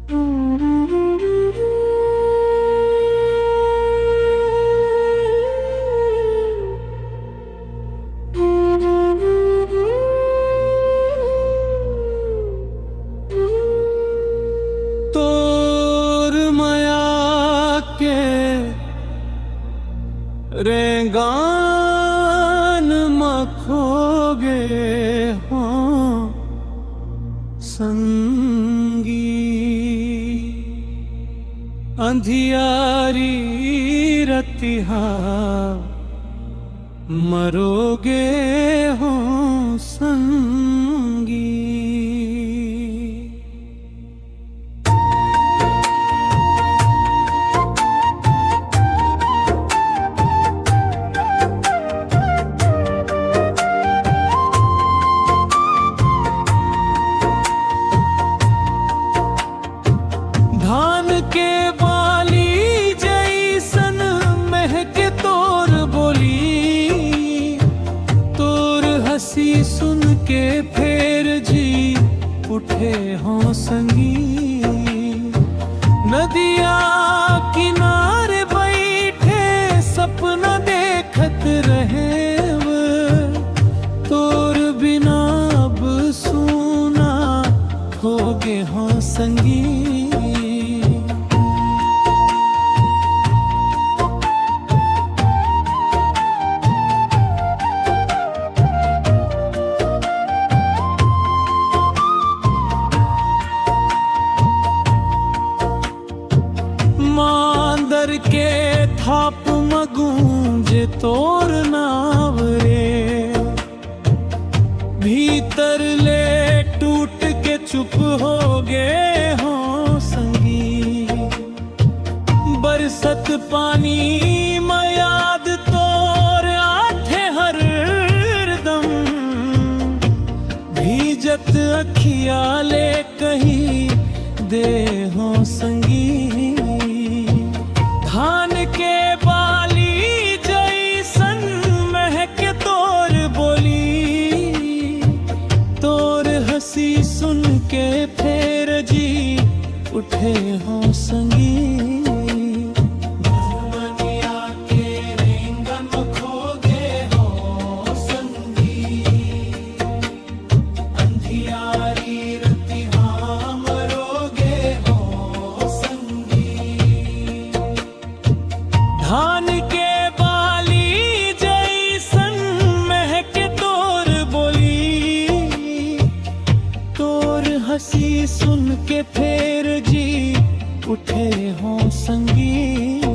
तोर माया के रेंगान मखोगे हो संगी, अंधियारी रतिहा मरोगे हो संगी। धान के बाली जैसन महके तोर बोली, तोर हंसी सुन के फेर जी उठे हों संगी। नदिया किनारे बैठे सपना देखत रहे, तोर बिना अब सूना होगे हों संगी। मांदर के थाप मगूंजे तोर नाव रे, भीतर ले टूट के चुप हो गए हो संगी। बरसत पानी में याद तोर आथे हर दम, भीजत अखिया ले कहीं दे हो संगी। धान के बाली जैसन महके तोर बोली, तोर हंसी सुन के फेर जी उठे हो संगी। दुमनिया के रेंगन खोगे हो संगी, अंधियारी रतिहा मरोगे हो संगी। धान के बाली जैसन महके तोर बोली, तोर हंसी सुन के फेर जी उठे हों संगी।